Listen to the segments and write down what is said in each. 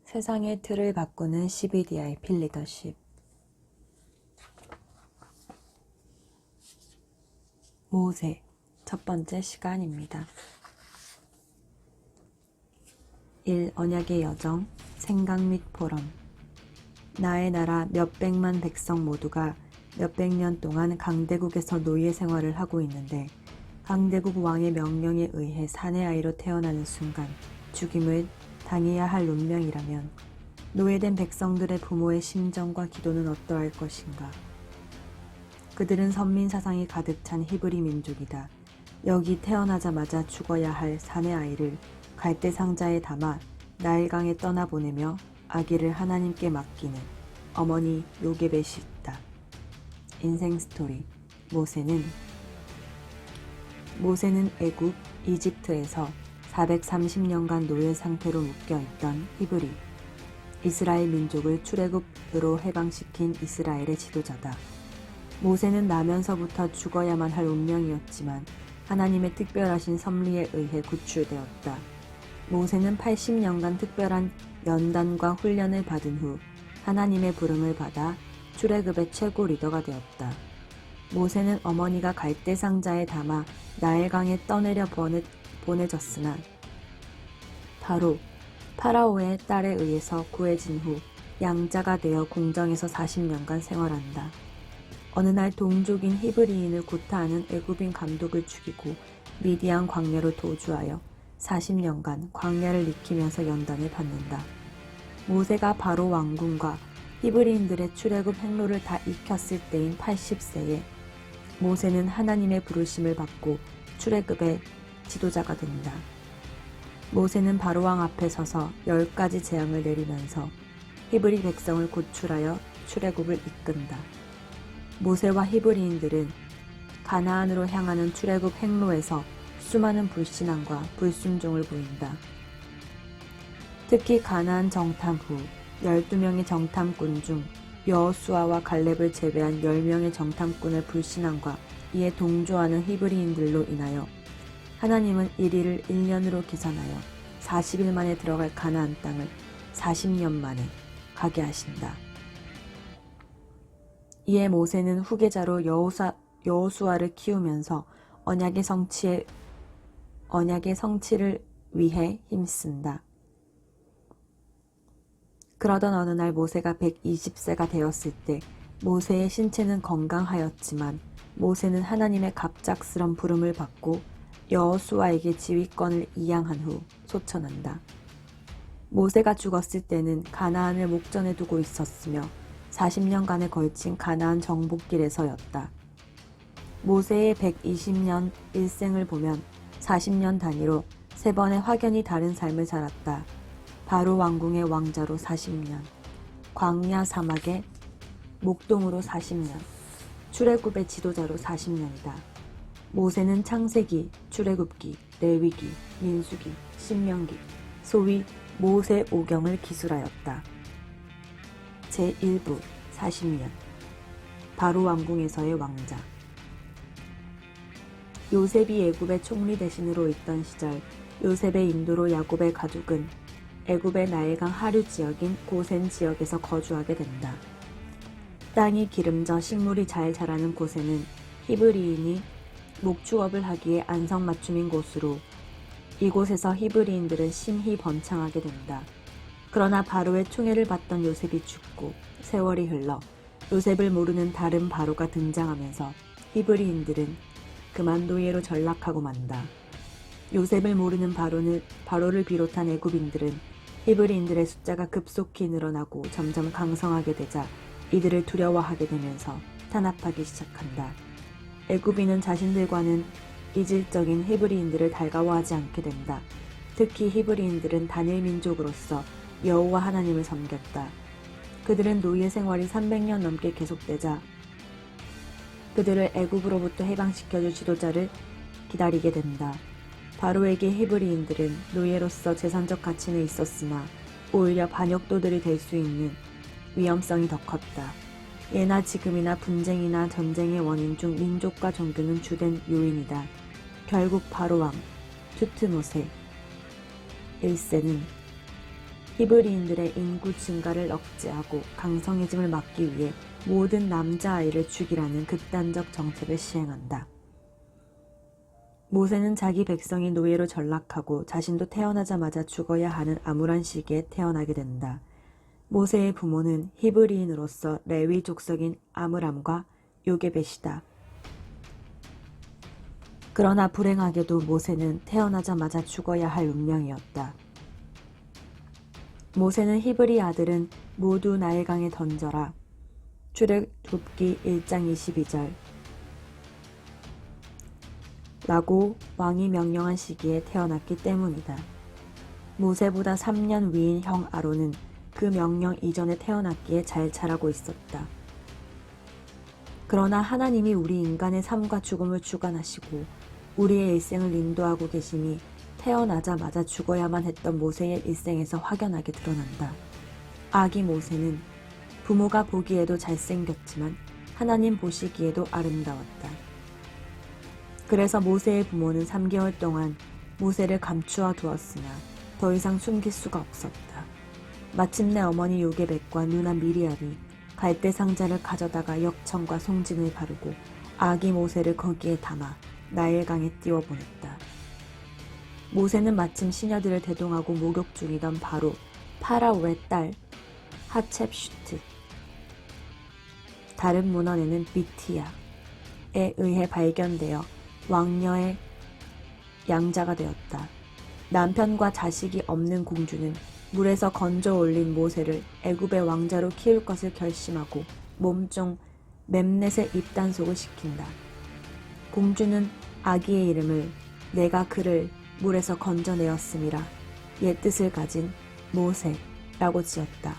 세상의 틀을 바꾸는 CBDIP 리더십. 모세 첫 번째 시간입니다. 1. 언약의 여정, 생각 및 포럼. 나의 나라 몇백만 백성 모두가 몇백 년 동안 강대국에서 노예 생활을 하고 있는데 강대국 왕의 명령에 의해 사내 아이로 태어나는 순간 죽임을 당해야 할 운명이라면 노예된 백성들의 부모의 심정과 기도는 어떠할 것인가. 그들은 선민 사상이 가득 찬 히브리 민족이다. 여기 태어나자마자 죽어야 할 사내 아이를 갈대 상자에 담아 나일강에 떠나보내며 아기를 하나님께 맡기는 어머니 요게벳이 있다. 인생 스토리. 모세는 애굽, 이집트에서 430년간 노예 상태로 묶여있던 히브리, 이스라엘 민족을 출애굽으로 해방시킨 이스라엘의 지도자다. 모세는 나면서부터 죽어야만 할 운명이었지만 하나님의 특별하신 섭리에 의해 구출되었다. 모세는 80년간 특별한 연단과 훈련을 받은 후 하나님의 부름을 받아 출애굽의 최고 리더가 되었다. 모세는 어머니가 갈대 상자에 담아 나일강에 떠내려 보내졌으나 바로 파라오의 딸에 의해서 구해진 후 양자가 되어 궁정에서 40년간 생활한다. 어느 날 동족인 히브리인을 구타하는 애굽인 감독을 죽이고 미디안 광야로 도주하여 40년간 광야를 익히면서 연단을 받는다. 모세가 바로 왕궁과 히브리인들의 출애굽 행로를 다 익혔을 때인 80세에 모세는 하나님의 부르심을 받고 출애굽의 지도자가 된다. 모세는 바로왕 앞에 서서 10가지 재앙을 내리면서 히브리 백성을 구출하여 출애굽을 이끈다. 모세와 히브리인들은 가나안으로 향하는 출애굽 행로에서 수많은 불신앙과 불순종을 보인다. 특히 가나안 정탐 후 12명의 정탐꾼 중 여호수아와 갈렙을 제외한 10명의 정탐꾼의 불신앙과 이에 동조하는 히브리인들로 인하여 하나님은 이리를 1년으로 계산하여 40일 만에 들어갈 가나안 땅을 40년 만에 가게 하신다. 이에 모세는 후계자로 여호수아를 키우면서 언약의 성취를 위해 힘쓴다. 그러던 어느 날 모세가 120세가 되었을 때 모세의 신체는 건강하였지만 모세는 하나님의 갑작스런 부름을 받고 여호수아에게 지휘권을 이양한 후 소천한다. 모세가 죽었을 때는 가나안을 목전에 두고 있었으며 40년간에 걸친 가나안 정복길에서였다. 모세의 120년 일생을 보면 40년 단위로 3번의 확연히 다른 삶을 살았다. 바로 왕궁의 왕자로 40년, 광야 사막의 목동으로 40년, 출애굽의 지도자로 40년이다. 모세는 창세기, 출애굽기, 레위기, 민수기, 신명기, 소위 모세 오경을 기술하였다. 제1부 40년, 바로 왕궁에서의 왕자. 요셉이 애굽의 총리 대신으로 있던 시절 요셉의 인도로 야곱의 가족은 애굽의 나일강 하류 지역인 고센 지역에서 거주하게 된다. 땅이 기름져 식물이 잘 자라는 고센은 히브리인이 목축업을 하기에 안성맞춤인 곳으로 이곳에서 히브리인들은 심히 번창하게 된다. 그러나 바로의 총애를 받던 요셉이 죽고 세월이 흘러 요셉을 모르는 다른 바로가 등장하면서 히브리인들은 그만 노예로 전락하고 만다. 요셉을 모르는 바로를 비롯한 애굽인들은 히브리인들의 숫자가 급속히 늘어나고 점점 강성하게 되자 이들을 두려워하게 되면서 탄압하기 시작한다. 애굽인은 자신들과는 이질적인 히브리인들을 달가워하지 않게 된다. 특히 히브리인들은 단일 민족으로서 여호와 하나님을 섬겼다. 그들은 노예 생활이 300년 넘게 계속되자 그들을 애굽으로부터 해방시켜줄 지도자를 기다리게 된다. 바로에게 히브리인들은 노예로서 재산적 가치는 있었으나 오히려 반역도들이 될 수 있는 위험성이 더 컸다. 예나 지금이나 분쟁이나 전쟁의 원인 중 민족과 종교는 주된 요인이다. 결국 바로왕 투트모세 1세는 히브리인들의 인구 증가를 억제하고 강성해짐을 막기 위해 모든 남자아이를 죽이라는 극단적 정책을 시행한다. 모세는 자기 백성이 노예로 전락하고 자신도 태어나자마자 죽어야 하는 암울한 시기에 태어나게 된다. 모세의 부모는 히브리인으로서 레위 족속인 아므람과 요게벳이다. 그러나 불행하게도 모세는 태어나자마자 죽어야 할 운명이었다. 모세는 히브리 아들은 모두 나일강에 던져라. 출애굽기 1장 22절 라고 왕이 명령한 시기에 태어났기 때문이다. 모세보다 3년 위인 형 아론은 그 명령 이전에 태어났기에 잘 자라고 있었다. 그러나 하나님이 우리 인간의 삶과 죽음을 주관하시고 우리의 일생을 인도하고 계심이 태어나자마자 죽어야만 했던 모세의 일생에서 확연하게 드러난다. 아기 모세는 부모가 보기에도 잘생겼지만 하나님 보시기에도 아름다웠다. 그래서 모세의 부모는 3개월 동안 모세를 감추어 두었으나 더 이상 숨길 수가 없었다. 마침내 어머니 요게벳과 누나 미리암이 갈대 상자를 가져다가 역청과 송진을 바르고 아기 모세를 거기에 담아 나일강에 띄워보냈다. 모세는 마침 시녀들을 대동하고 목욕 중이던 바로 파라오의 딸 하첵슈트, 다른 문헌에는 비티야에 의해 발견되어 왕녀의 양자가 되었다. 남편과 자식이 없는 공주는 물에서 건져 올린 모세를 애굽의 왕자로 키울 것을 결심하고 몸종 멤넷의 입단속을 시킨다. 공주는 아기의 이름을 내가 그를 물에서 건져내었음이라 옛 뜻을 가진 모세라고 지었다.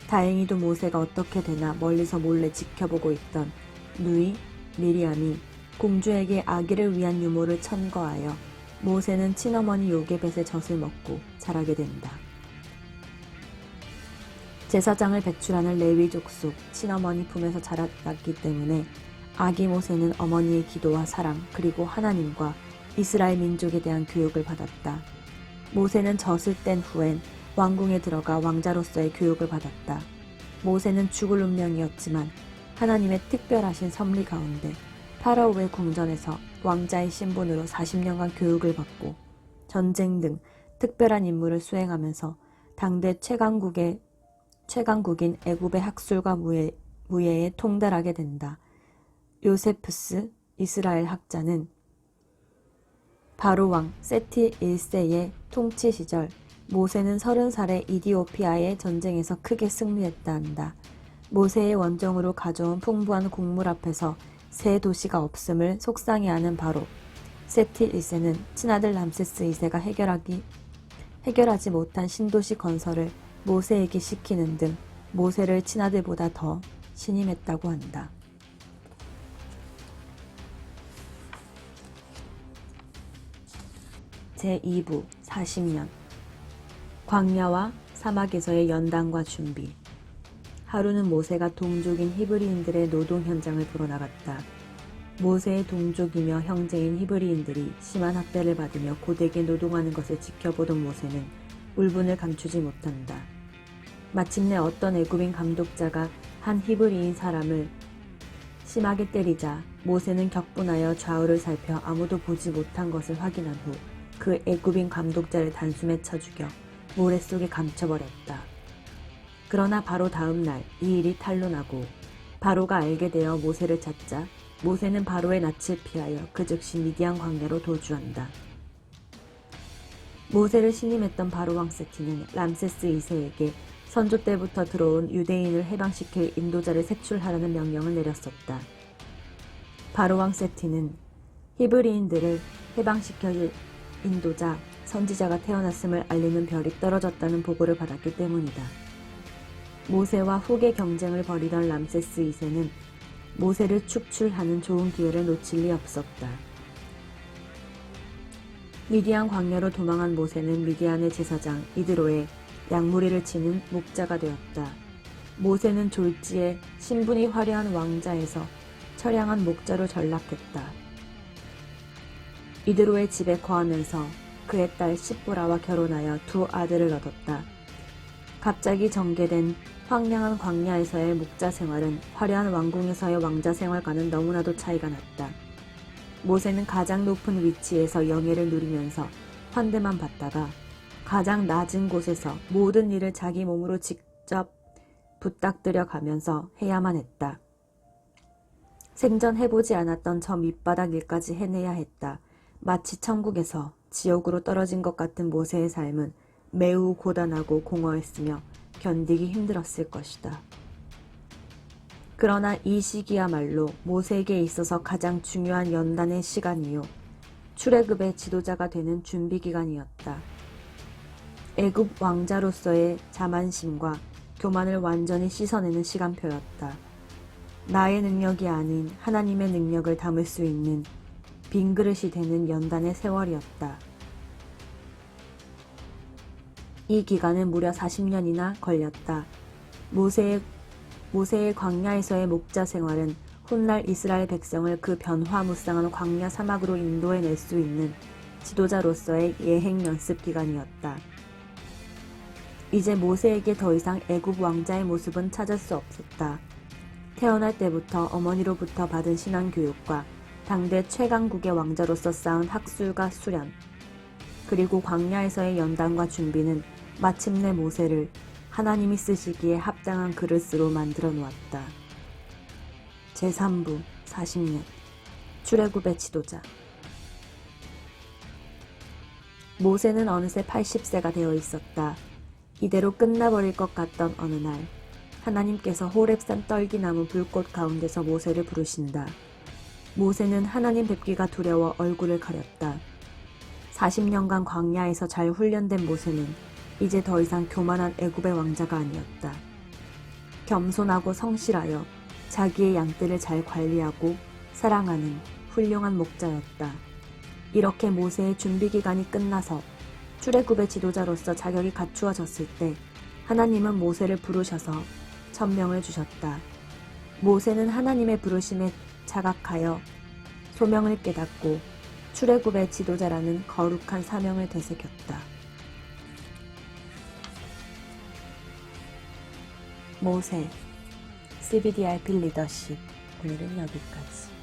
다행히도 모세가 어떻게 되나 멀리서 몰래 지켜보고 있던 누이 미리암이 공주에게 아기를 위한 유모를 천거하여 모세는 친어머니 요게벳의 젖을 먹고 자라게 된다. 제사장을 배출하는 레위 족속 친어머니 품에서 자랐기 때문에 아기 모세는 어머니의 기도와 사랑 그리고 하나님과 이스라엘 민족에 대한 교육을 받았다. 모세는 젖을 뗀 후엔 왕궁에 들어가 왕자로서의 교육을 받았다. 모세는 죽을 운명이었지만 하나님의 특별하신 섭리 가운데 파라오의 궁전에서 왕자의 신분으로 40년간 교육을 받고 전쟁 등 특별한 임무를 수행하면서 당대 최강국인 애굽의 학술과 무예에 통달하게 된다. 요세푸스 이스라엘 학자는 바로 왕 세티 1세의 통치 시절 모세는 30살에 이디오피아의 전쟁에서 크게 승리했다 한다. 모세의 원정으로 가져온 풍부한 곡물 앞에서 새 도시가 없음을 속상해하는 바로 세티 1세는 친아들 람세스 2세가 해결하지 못한 신도시 건설을 모세에게 시키는 등 모세를 친아들보다 더 신임했다고 한다. 제2부 40년 광야와 사막에서의 연단과 준비. 하루는 모세가 동족인 히브리인들의 노동 현장을 보러 나갔다. 모세의 동족이며 형제인 히브리인들이 심한 학대를 받으며 고되게 노동하는 것을 지켜보던 모세는 울분을 감추지 못한다. 마침내 어떤 애굽인 감독자가 한 히브리인 사람을 심하게 때리자 모세는 격분하여 좌우를 살펴 아무도 보지 못한 것을 확인한 후 그 애굽인 감독자를 단숨에 쳐 죽여 모래 속에 감춰버렸다. 그러나 바로 다음 날 이 일이 탄로나고 바로가 알게 되어 모세를 찾자 모세는 바로의 낯을 피하여 그 즉시 미디안 광야로 도주한다. 모세를 신임했던 바로 왕 세티는 람세스 2세에게 선조 때부터 들어온 유대인을 해방시킬 인도자를 색출하라는 명령을 내렸었다. 바로 왕 세티는 히브리인들을 해방시킬 인도자, 선지자가 태어났음을 알리는 별이 떨어졌다는 보고를 받았기 때문이다. 모세와 후계 경쟁을 벌이던 람세스 2세는 모세를 축출하는 좋은 기회를 놓칠 리 없었다. 미디안 광야로 도망한 모세는 미디안의 제사장 이드로의 양무리를 치는 목자가 되었다. 모세는 졸지에 신분이 화려한 왕자에서 처량한 목자로 전락했다. 이드로의 집에 거하면서 그의 딸 시보라와 결혼하여 두 아들을 얻었다. 갑자기 전개된 황량한 광야에서의 목자 생활은 화려한 왕궁에서의 왕자 생활과는 너무나도 차이가 났다. 모세는 가장 높은 위치에서 영예를 누리면서 환대만 받다가 가장 낮은 곳에서 모든 일을 자기 몸으로 직접 부탁드려 가면서 해야만 했다. 생전 해보지 않았던 저 밑바닥 일까지 해내야 했다. 마치 천국에서 지옥으로 떨어진 것 같은 모세의 삶은 매우 고단하고 공허했으며 견디기 힘들었을 것이다. 그러나 이 시기야말로 모세에게 있어서 가장 중요한 연단의 시간이요. 출애굽의 지도자가 되는 준비 기간이었다. 애굽 왕자로서의 자만심과 교만을 완전히 씻어내는 시간표였다. 나의 능력이 아닌 하나님의 능력을 담을 수 있는 빈 그릇이 되는 연단의 세월이었다. 이 기간은 무려 40년이나 걸렸다. 모세의 광야에서의 목자 생활은 훗날 이스라엘 백성을 그 변화무쌍한 광야 사막으로 인도해낼 수 있는 지도자로서의 예행 연습 기간이었다. 이제 모세에게 더 이상 애굽 왕자의 모습은 찾을 수 없었다. 태어날 때부터 어머니로부터 받은 신앙 교육과 당대 최강국의 왕자로서 쌓은 학술과 수련, 그리고 광야에서의 연단과 준비는 마침내 모세를 하나님이 쓰시기에 합당한 그릇으로 만들어 놓았다. 제3부 40년 출애굽의 지도자. 모세는 어느새 80세가 되어 있었다. 이대로 끝나버릴 것 같던 어느 날 하나님께서 호렙산 떨기나무 불꽃 가운데서 모세를 부르신다. 모세는 하나님 뵙기가 두려워 얼굴을 가렸다. 40년간 광야에서 잘 훈련된 모세는 이제 더 이상 교만한 애굽의 왕자가 아니었다. 겸손하고 성실하여 자기의 양떼를 잘 관리하고 사랑하는 훌륭한 목자였다. 이렇게 모세의 준비 기간이 끝나서 출애굽의 지도자로서 자격이 갖추어졌을 때 하나님은 모세를 부르셔서 천명을 주셨다. 모세는 하나님의 부르심에 자각하여 소명을 깨닫고 출애굽의 지도자라는 거룩한 사명을 되새겼다. 모세 CBDRP 리더십 오늘은 여기까지.